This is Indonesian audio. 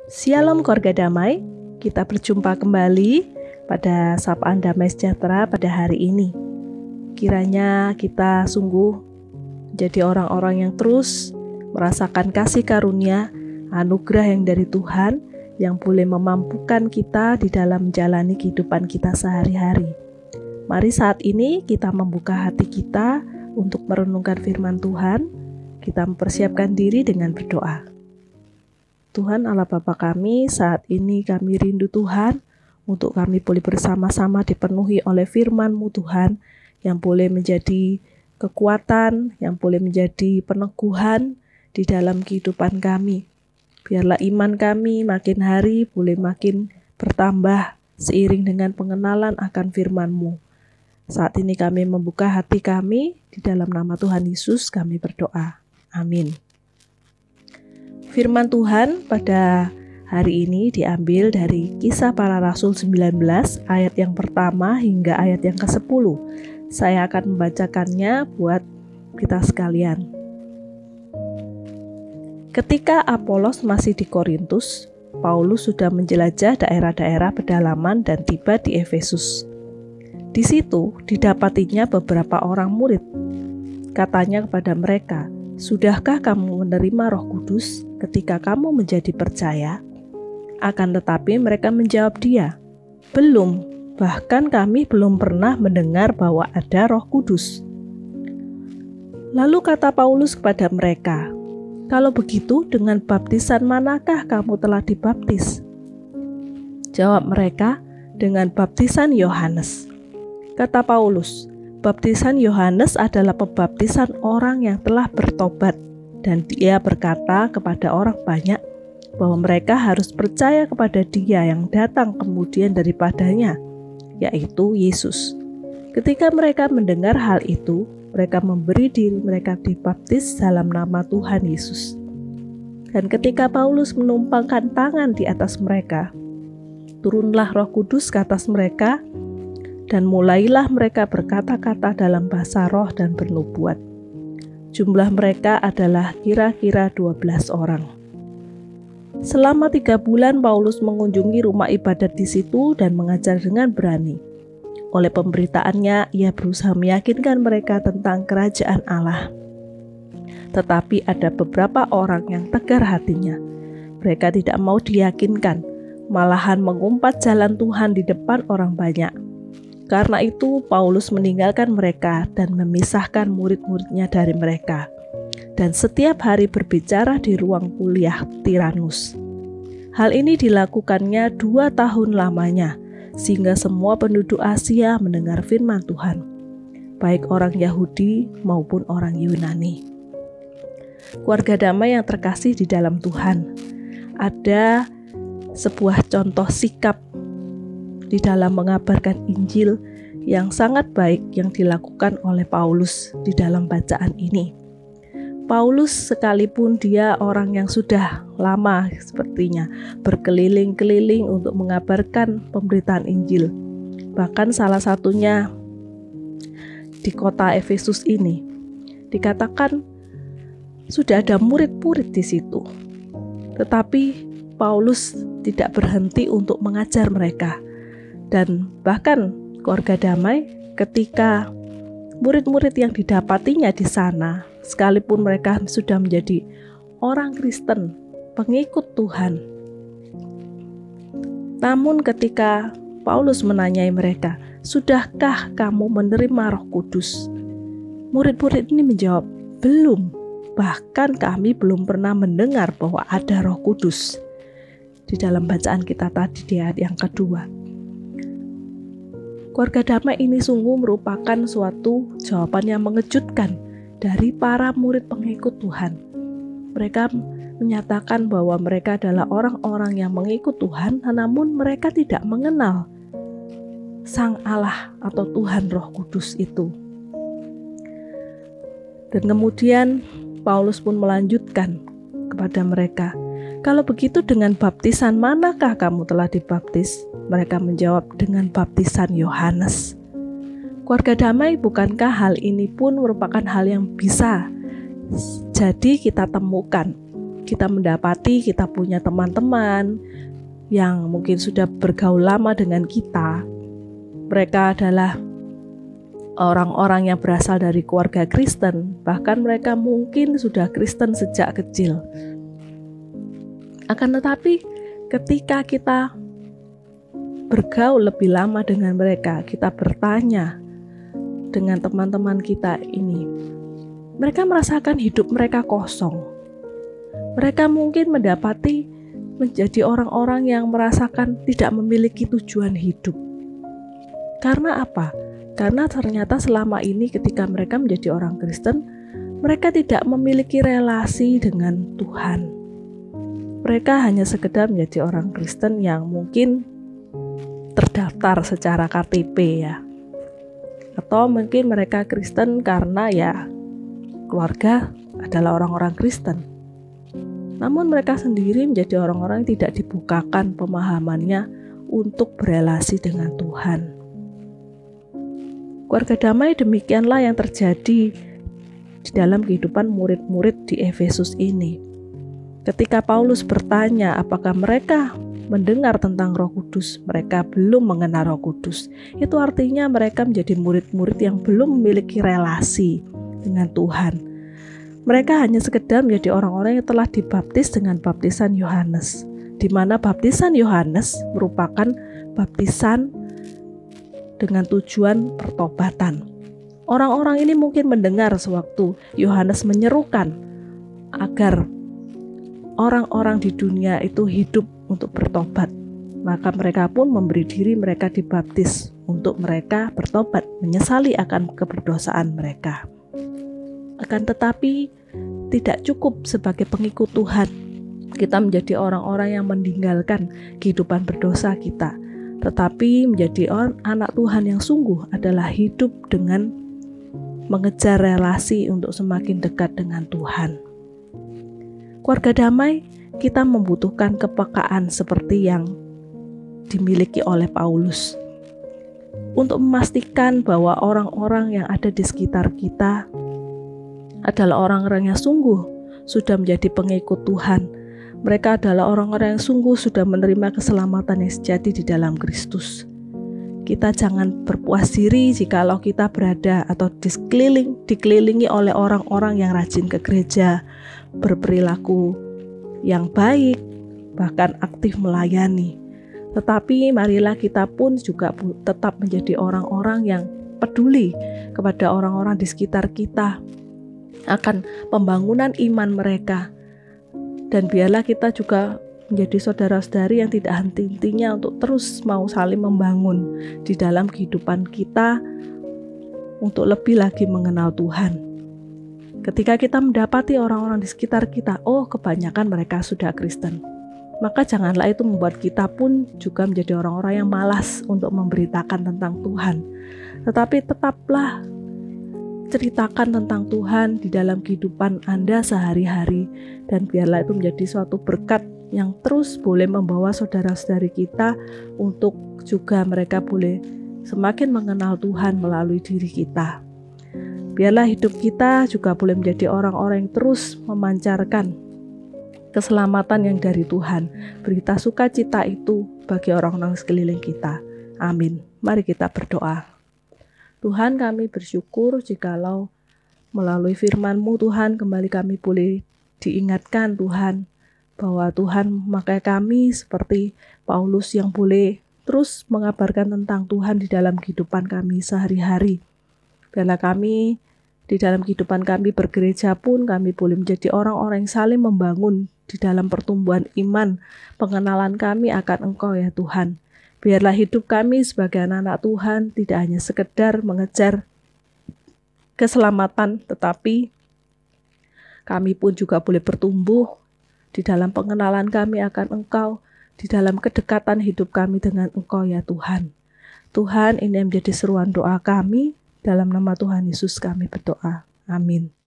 Shalom keluarga damai, kita berjumpa kembali pada Sapaan Damai Sejahtera pada hari ini. Kiranya kita sungguh jadi orang-orang yang terus merasakan kasih karunia, anugerah yang dari Tuhan yang boleh memampukan kita di dalam menjalani kehidupan kita sehari-hari. Mari saat ini kita membuka hati kita untuk merenungkan firman Tuhan. Kita mempersiapkan diri dengan berdoa. Tuhan Allah Bapa kami, saat ini kami rindu Tuhan untuk kami boleh bersama-sama dipenuhi oleh firman-Mu Tuhan yang boleh menjadi kekuatan, yang boleh menjadi peneguhan di dalam kehidupan kami. Biarlah iman kami makin hari boleh makin bertambah seiring dengan pengenalan akan firman-Mu. Saat ini kami membuka hati kami, di dalam nama Tuhan Yesus kami berdoa. Amin. Firman Tuhan pada hari ini diambil dari Kisah Para Rasul 19 ayat yang pertama hingga ayat yang ke-10. Saya akan membacakannya buat kita sekalian. Ketika Apolos masih di Korintus, Paulus sudah menjelajah daerah-daerah pedalaman dan tiba di Efesus. Di situ didapatinya beberapa orang murid. Katanya kepada mereka, "Sudahkah kamu menerima Roh Kudus ketika kamu menjadi percaya?" Akan tetapi mereka menjawab dia, "Belum, bahkan kami belum pernah mendengar bahwa ada Roh Kudus." Lalu kata Paulus kepada mereka, "Kalau begitu, dengan baptisan manakah kamu telah dibaptis?" Jawab mereka, "Dengan baptisan Yohanes." Kata Paulus, "Baptisan Yohanes adalah pembaptisan orang yang telah bertobat, dan dia berkata kepada orang banyak bahwa mereka harus percaya kepada Dia yang datang kemudian daripadanya, yaitu Yesus." Ketika mereka mendengar hal itu, mereka memberi diri mereka dibaptis dalam nama Tuhan Yesus. Dan ketika Paulus menumpangkan tangan di atas mereka, turunlah Roh Kudus ke atas mereka, dan mulailah mereka berkata-kata dalam bahasa roh dan bernubuat. Jumlah mereka adalah kira-kira 12 orang. Selama 3 bulan Paulus mengunjungi rumah ibadat di situ dan mengajar dengan berani. Oleh pemberitaannya, ia berusaha meyakinkan mereka tentang kerajaan Allah. Tetapi ada beberapa orang yang tegar hatinya. Mereka tidak mau diyakinkan, malahan mengumpat jalan Tuhan di depan orang banyak. Karena itu Paulus meninggalkan mereka dan memisahkan murid-muridnya dari mereka, dan setiap hari berbicara di ruang kuliah Tiranus. Hal ini dilakukannya 2 tahun lamanya, sehingga semua penduduk Asia mendengar firman Tuhan, baik orang Yahudi maupun orang Yunani. Keluarga damai yang terkasih di dalam Tuhan, ada sebuah contoh sikap di dalam mengabarkan Injil yang sangat baik yang dilakukan oleh Paulus di dalam bacaan ini. Paulus sekalipun dia orang yang sudah lama sepertinya berkeliling-keliling untuk mengabarkan pemberitaan Injil. Bahkan salah satunya di kota Efesus ini dikatakan sudah ada murid-murid di situ. Tetapi Paulus tidak berhenti untuk mengajar mereka. Dan bahkan keluarga damai, ketika murid-murid yang didapatinya di sana, sekalipun mereka sudah menjadi orang Kristen, pengikut Tuhan, namun ketika Paulus menanyai mereka, "Sudahkah kamu menerima Roh Kudus?" Murid-murid ini menjawab, "Belum, bahkan kami belum pernah mendengar bahwa ada Roh Kudus." Di dalam bacaan kita tadi di ayat yang kedua. Keluarga damai ini sungguh merupakan suatu jawaban yang mengejutkan dari para murid pengikut Tuhan. Mereka menyatakan bahwa mereka adalah orang-orang yang mengikut Tuhan, namun mereka tidak mengenal Sang Allah atau Tuhan Roh Kudus itu. Dan kemudian Paulus pun melanjutkan kepada mereka, "Kalau begitu, dengan baptisan manakah kamu telah dibaptis?" Mereka menjawab, "Dengan baptisan Yohanes." Keluarga damai, bukankah hal ini pun merupakan hal yang bisa jadi kita temukan kita mendapati kita punya teman-teman yang mungkin sudah bergaul lama dengan kita. Mereka adalah orang-orang yang berasal dari keluarga Kristen, bahkan mereka mungkin sudah Kristen sejak kecil. Akan tetapi ketika kita bergaul lebih lama dengan mereka, kita bertanya dengan teman-teman kita ini, mereka merasakan hidup mereka kosong. Mereka mungkin mendapati menjadi orang-orang yang merasakan tidak memiliki tujuan hidup. Karena apa? Karena ternyata selama ini ketika mereka menjadi orang Kristen, mereka tidak memiliki relasi dengan Tuhan. Mereka hanya sekedar menjadi orang Kristen yang mungkin terdaftar secara KTP ya. Atau mungkin mereka Kristen karena ya keluarga adalah orang-orang Kristen. Namun mereka sendiri menjadi orang-orang yang tidak dibukakan pemahamannya untuk berelasi dengan Tuhan. Keluarga damai demikianlah yang terjadi di dalam kehidupan murid-murid di Efesus ini. Ketika Paulus bertanya apakah mereka mendengar tentang Roh Kudus, mereka belum mengenal Roh Kudus. Itu artinya mereka menjadi murid-murid yang belum memiliki relasi dengan Tuhan. Mereka hanya sekedar menjadi orang-orang yang telah dibaptis dengan baptisan Yohanes, di mana baptisan Yohanes merupakan baptisan dengan tujuan pertobatan. Orang-orang ini mungkin mendengar sewaktu Yohanes menyerukan agar orang-orang di dunia itu hidup untuk bertobat. Maka mereka pun memberi diri mereka dibaptis untuk mereka bertobat, menyesali akan keberdosaan mereka. Akan tetapi tidak cukup sebagai pengikut Tuhan kita menjadi orang-orang yang meninggalkan kehidupan berdosa kita, tetapi menjadi anak Tuhan yang sungguh adalah hidup dengan mengejar relasi untuk semakin dekat dengan Tuhan. Keluarga damai, kita membutuhkan kepekaan seperti yang dimiliki oleh Paulus untuk memastikan bahwa orang-orang yang ada di sekitar kita adalah orang-orang yang sungguh sudah menjadi pengikut Tuhan. Mereka adalah orang-orang yang sungguh sudah menerima keselamatan yang sejati di dalam Kristus. Kita jangan berpuas diri jikalau kita berada atau dikelilingi oleh orang-orang yang rajin ke gereja, berperilaku yang baik, bahkan aktif melayani. Tetapi marilah kita pun juga tetap menjadi orang-orang yang peduli kepada orang-orang di sekitar kita akan pembangunan iman mereka. Dan biarlah kita juga menjadi saudara-saudari yang tidak henti-hentinya untuk terus mau saling membangun di dalam kehidupan kita untuk lebih lagi mengenal Tuhan. Ketika kita mendapati orang-orang di sekitar kita, kebanyakan mereka sudah Kristen, maka janganlah itu membuat kita pun juga menjadi orang-orang yang malas untuk memberitakan tentang Tuhan. Tetapi tetaplah ceritakan tentang Tuhan di dalam kehidupan Anda sehari-hari, dan biarlah itu menjadi suatu berkat yang terus boleh membawa saudara-saudari kita untuk juga mereka boleh semakin mengenal Tuhan melalui diri kita. Biarlah hidup kita juga boleh menjadi orang-orang yang terus memancarkan keselamatan yang dari Tuhan. Berita sukacita itu bagi orang-orang sekeliling kita. Amin. Mari kita berdoa. Tuhan, kami bersyukur jikalau melalui firman-Mu Tuhan kembali kami boleh diingatkan Tuhan bahwa Tuhan memakai kami seperti Paulus yang boleh terus mengabarkan tentang Tuhan di dalam kehidupan kami sehari-hari. Biarlah kami di dalam kehidupan kami bergereja pun kami boleh menjadi orang-orang yang saling membangun di dalam pertumbuhan iman, pengenalan kami akan Engkau ya Tuhan. Biarlah hidup kami sebagai anak-anak Tuhan tidak hanya sekedar mengejar keselamatan, tetapi kami pun juga boleh bertumbuh di dalam pengenalan kami akan Engkau, di dalam kedekatan hidup kami dengan Engkau ya Tuhan. Tuhan, ini menjadi seruan doa kami. Dalam nama Tuhan Yesus kami berdoa. Amin.